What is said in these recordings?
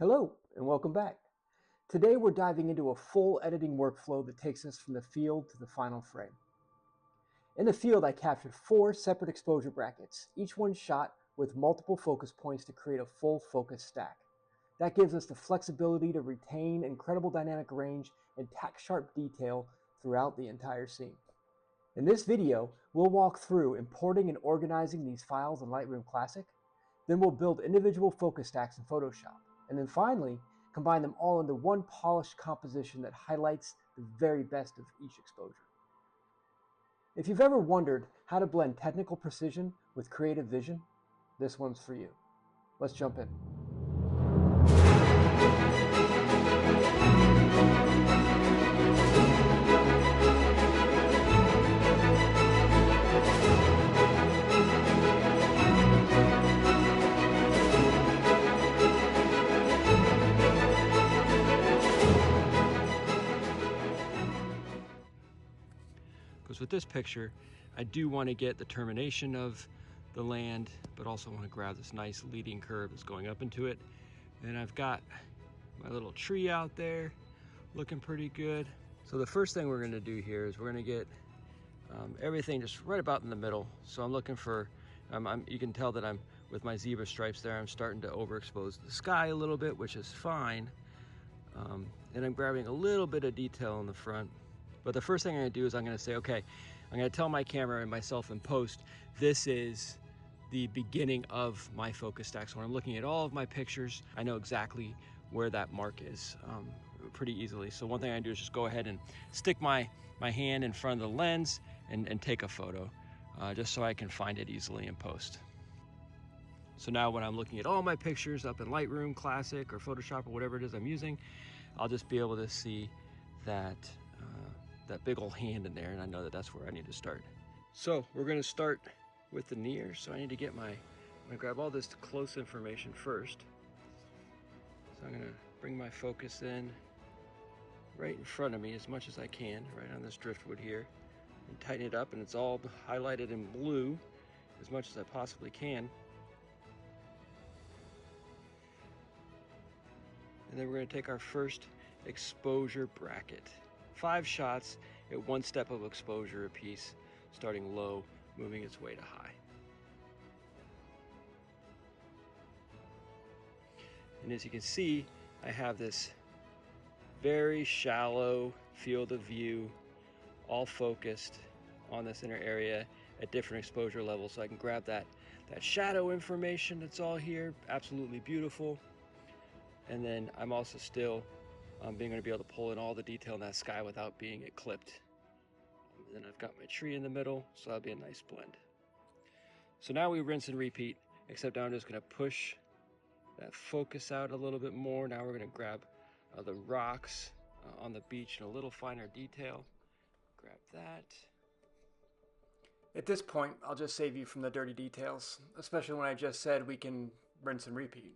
Hello and welcome back. Today we're diving into a full editing workflow that takes us from the field to the final frame. In the field I captured 4 separate exposure brackets, each one shot with multiple focus points to create a full focus stack. That gives us the flexibility to retain incredible dynamic range and tack-sharp detail throughout the entire scene. In this video, we'll walk through importing and organizing these files in Lightroom Classic, then we'll build individual focus stacks in Photoshop, and then finally, combine them all into one polished composition that highlights the very best of each exposure. If you've ever wondered how to blend technical precision with creative vision, this one's for you. Let's jump in. Because with this picture, I do want to get the termination of the land, but also want to grab this nice leading curve that's going up into it. And I've got my little tree out there looking pretty good. So the first thing we're going to do here is we're going to get everything just right about in the middle. So I'm looking for, you can tell that I'm with my zebra stripes there, I'm starting to overexpose the sky a little bit, which is fine. And I'm grabbing a little bit of detail in the front. But the first thing I'm gonna do is I'm gonna say, okay, I'm gonna tell my camera and myself in post, this is the beginning of my focus stack. So when I'm looking at all of my pictures, I know exactly where that mark is pretty easily. So one thing I do is just go ahead and stick my hand in front of the lens and take a photo, just so I can find it easily in post. So now when I'm looking at all my pictures up in Lightroom Classic or Photoshop or whatever it is I'm using, I'll just be able to see that that big old hand in there, and I know that that's where I need to start. So we're going to start with the near. So I need to get I'm going to grab all this close information first. So I'm going to bring my focus in right in front of me as much as I can, right on this driftwood here, and tighten it up, and it's all highlighted in blue as much as I possibly can. And then we're going to take our first exposure bracket. 5 shots at 1 step of exposure apiece, starting low, moving its way to high. And as you can see, I have this very shallow field of view, all focused on this inner area at different exposure levels. So I can grab that shadow information that's all here, absolutely beautiful. And then I'm also still being able to be able to pull in all the detail in that sky without being it clipped. And then I've got my tree in the middle, so that'll be a nice blend. So now we rinse and repeat, except now I'm just going to push that focus out a little bit more. Now we're going to grab the rocks on the beach in a little finer detail. Grab that. At this point, I'll just save you from the dirty details, especially when I just said we can rinse and repeat.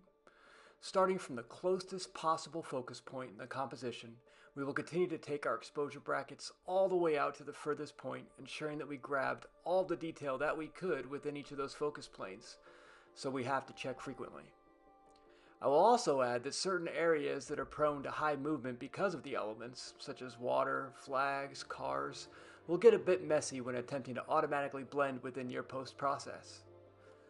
Starting from the closest possible focus point in the composition, we will continue to take our exposure brackets all the way out to the furthest point, ensuring that we grabbed all the detail that we could within each of those focus planes, so we have to check frequently. I will also add that certain areas that are prone to high movement because of the elements, such as water, flags, cars, will get a bit messy when attempting to automatically blend within your post process.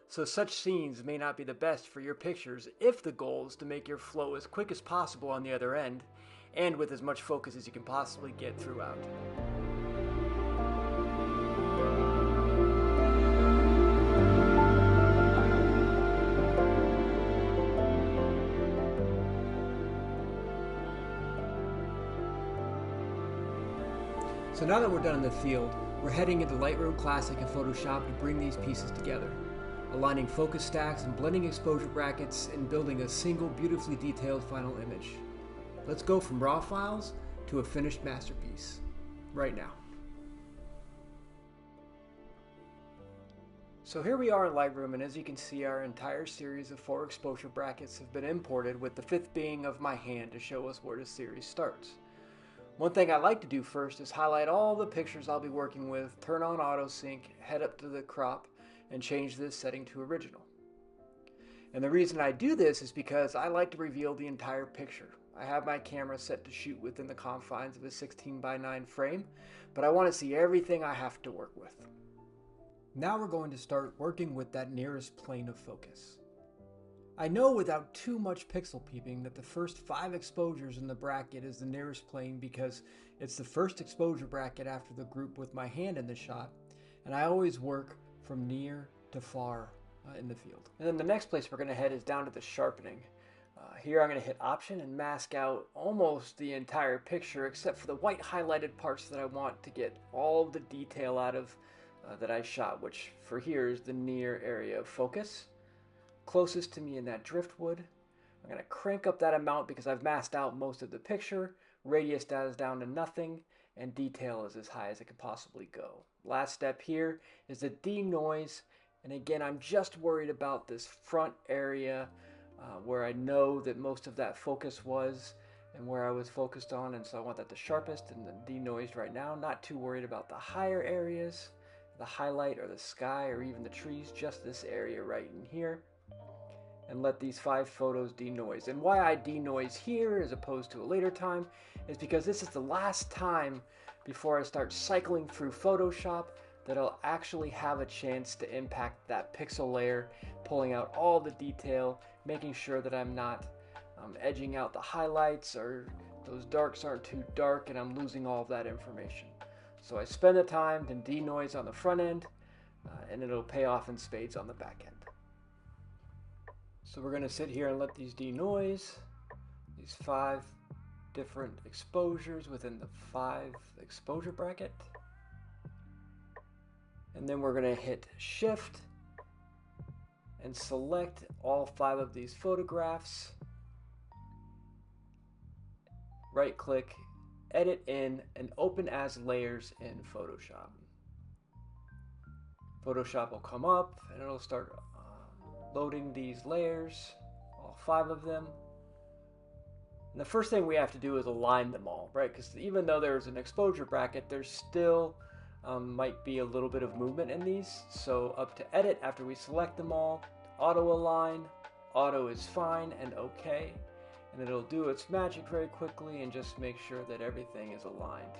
So such scenes may not be the best for your pictures if the goal is to make your flow as quick as possible on the other end, and with as much focus as you can possibly get throughout. So now that we're done in the field, we're heading into Lightroom Classic and Photoshop to bring these pieces together, aligning focus stacks and blending exposure brackets and building a single beautifully detailed final image. Let's go from raw files to a finished masterpiece, right now. So here we are in Lightroom, and as you can see, our entire series of 4 exposure brackets have been imported, with the 5th being of my hand to show us where the series starts. One thing I like to do first is highlight all the pictures I'll be working with, turn on auto sync, head up to the crop, and change this setting to original. And the reason I do this is because I like to reveal the entire picture. I have my camera set to shoot within the confines of a 16:9 frame, but I want to see everything I have to work with. Now we're going to start working with that nearest plane of focus. I know without too much pixel peeping that the first 5 exposures in the bracket is the nearest plane because it's the first exposure bracket after the group with my hand in the shot, and I always work from near to far in the field. And then the next place we're going to head is down to the sharpening. Here I'm going to hit Option and mask out almost the entire picture except for the white highlighted parts that I want to get all the detail out of that I shot, which for here is the near area of focus. Closest to me in that driftwood. I'm going to crank up that amount because I've masked out most of the picture. Radius is down to nothing, and detail is as high as it could possibly go. Last step here is the denoise, and again I'm just worried about this front area where I know that most of that focus was and where I was focused on, and so I want that the sharpest and the denoised right now. Not too worried about the higher areas, the highlight or the sky or even the trees, just this area right in here. And let these 5 photos denoise. And why I denoise here as opposed to a later time is because this is the last time before I start cycling through Photoshop that I'll actually have a chance to impact that pixel layer, pulling out all the detail, making sure that I'm not edging out the highlights or those darks aren't too dark and I'm losing all of that information. So I spend the time to denoise on the front end and it'll pay off in spades on the back end. So we're going to sit here and let these denoise, these 5 different exposures within the 5 exposure bracket. And then we're going to hit Shift and select all 5 of these photographs. Right click, edit in, and open as layers in Photoshop. Photoshop will come up and it'll start loading these layers, all 5 of them. And the first thing we have to do is align them all, right? Because even though there's an exposure bracket, there's still might be a little bit of movement in these. So up to edit after we select them all, auto align, auto is fine and okay. And it'll do its magic very quickly and just make sure that everything is aligned.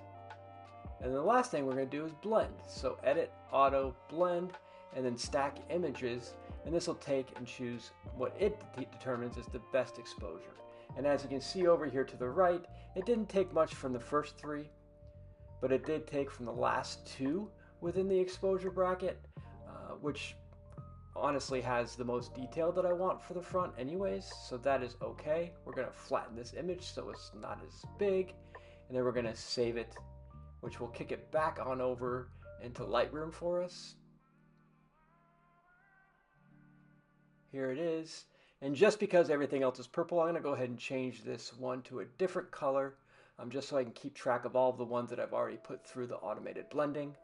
And the last thing we're going to do is blend. So edit, auto, blend, and then stack images. And this will take and choose what it determines is the best exposure. And as you can see over here to the right, it didn't take much from the first 3, but it did take from the last 2 within the exposure bracket, which honestly has the most detail that I want for the front anyways, so that is okay. We're going to flatten this image so it's not as big, and then we're going to save it, which will kick it back on over into Lightroom for us. Here it is. And just because everything else is purple, I'm going to go ahead and change this one to a different color, just so I can keep track of all of the ones that I've already put through the automated blending.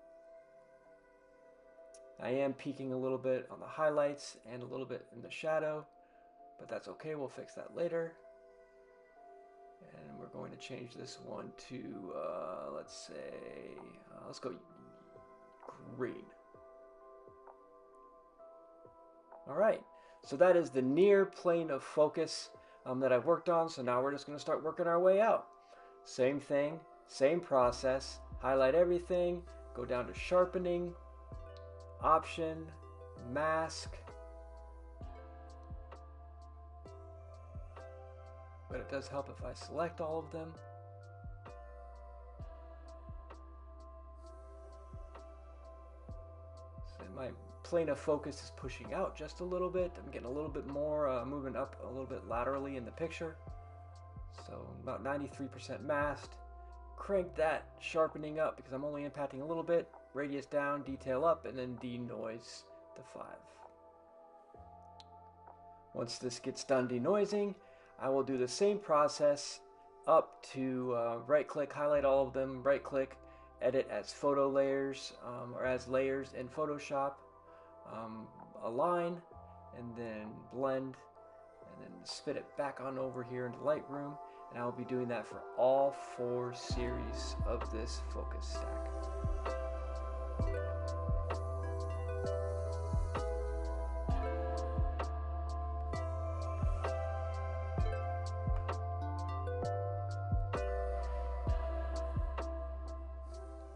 I am peaking a little bit on the highlights and a little bit in the shadow, but that's okay. We'll fix that later. And we're going to change this one to, let's go green. All right. So that is the near plane of focus that I've worked on. So now we're just going to start working our way out. Same thing, same process. Highlight everything, go down to sharpening, option, mask. But it does help if I select all of them. So my plane of focus is pushing out just a little bit. I'm getting a little bit more, moving up a little bit laterally in the picture. So about 93% masked. Crank that sharpening up because I'm only impacting a little bit. Radius down, detail up, and then denoise to 5. Once this gets done denoising, I will do the same process up to right click, highlight all of them, right click, edit as photo layers or as layers in Photoshop, align, and then blend, and then spit it back on over here into Lightroom. And I'll be doing that for all 4 series of this focus stack.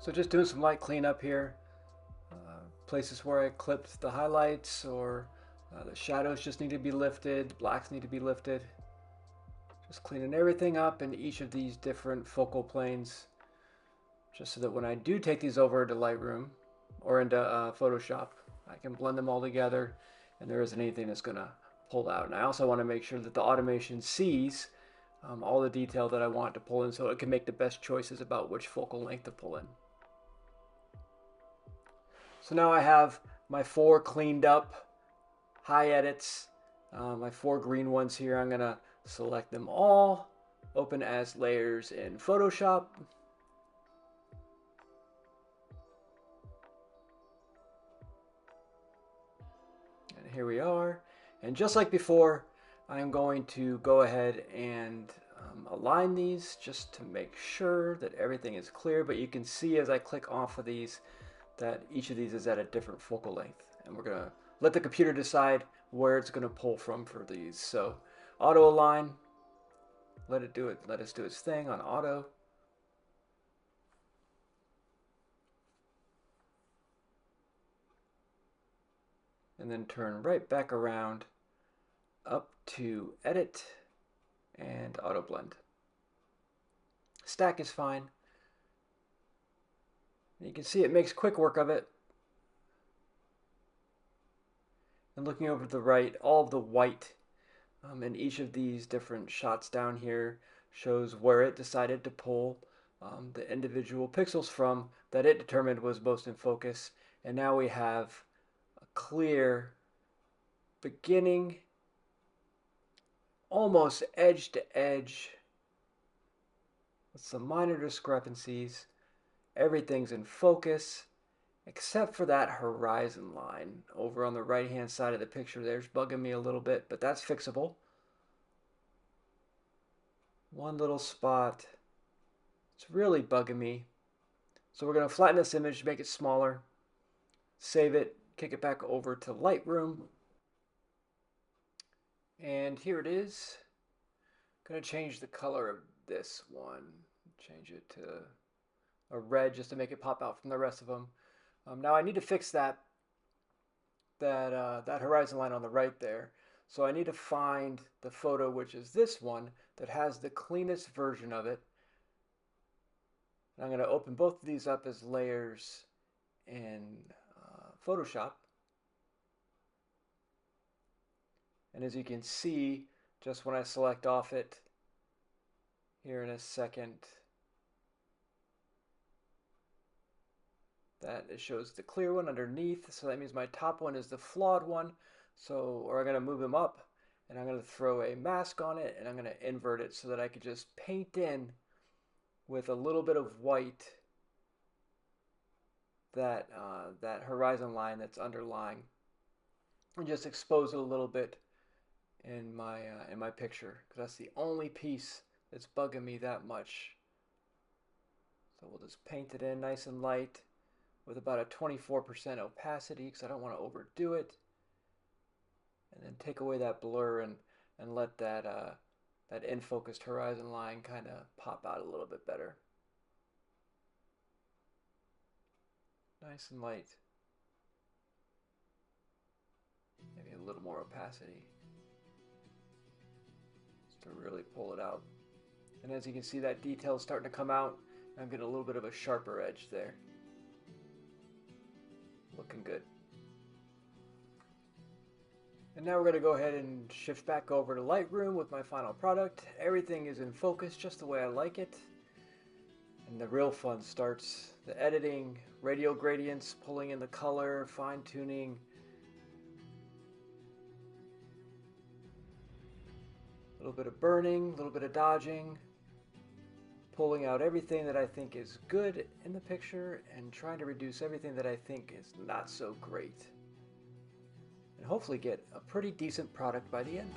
So just doing some light cleanup here. Places where I clipped the highlights or the shadows just need to be lifted, blacks need to be lifted. Just cleaning everything up in each of these different focal planes, just so that when I do take these over to Lightroom or into Photoshop, I can blend them all together and there isn't anything that's going to pull out. And I also want to make sure that the automation sees all the detail that I want to pull in so it can make the best choices about which focal length to pull in. So now I have my 4 cleaned up high edits, my 4 green ones here. I'm going to select them all, open as layers in Photoshop. And here we are. And just like before, I'm going to go ahead and align these just to make sure that everything is clear. But you can see as I click off of these that each of these is at a different focal length. And we're going to let the computer decide where it's going to pull from for these. So auto align, let us do its thing on auto. And then turn right back around up to edit and auto blend. Stack is fine. You can see it makes quick work of it. And looking over to the right, all of the white in each of these different shots down here shows where it decided to pull the individual pixels from that it determined was most in focus. And now we have a clear beginning, almost edge to edge, with some minor discrepancies. Everything's in focus, except for that horizon line over on the right hand side of the picture. There's bugging me a little bit, but that's fixable. One little spot, it's really bugging me. So we're going to flatten this image, make it smaller, save it, kick it back over to Lightroom. And here it is. I'm going to change the color of this one, change it to a red just to make it pop out from the rest of them. Now I need to fix that horizon line on the right there. So I need to find the photo, which is this one, that has the cleanest version of it. And I'm going to open both of these up as layers in Photoshop. And as you can see, just when I select off it here in a second, that it shows the clear one underneath. So that means my top one is the flawed one. So, I'm going to move them up and I'm going to throw a mask on it and I'm going to invert it so that I could just paint in with a little bit of white that horizon line that's underlying, and just expose it a little bit in my picture, because that's the only piece that's bugging me that much. So we'll just paint it in nice and light with about a 24% opacity, because I don't want to overdo it. And then take away that blur and let that in-focused horizon line kind of pop out a little bit better. Nice and light. Maybe a little more opacity, just to really pull it out. And as you can see, that detail is starting to come out. I'm getting a little bit of a sharper edge there. Looking good. And now we're going to go ahead and shift back over to Lightroom with my final product. Everything is in focus just the way I like it. And the real fun starts. The editing, radial gradients, pulling in the color, fine-tuning. A little bit of burning, a little bit of dodging. Pulling out everything that I think is good in the picture and trying to reduce everything that I think is not so great. And hopefully get a pretty decent product by the end.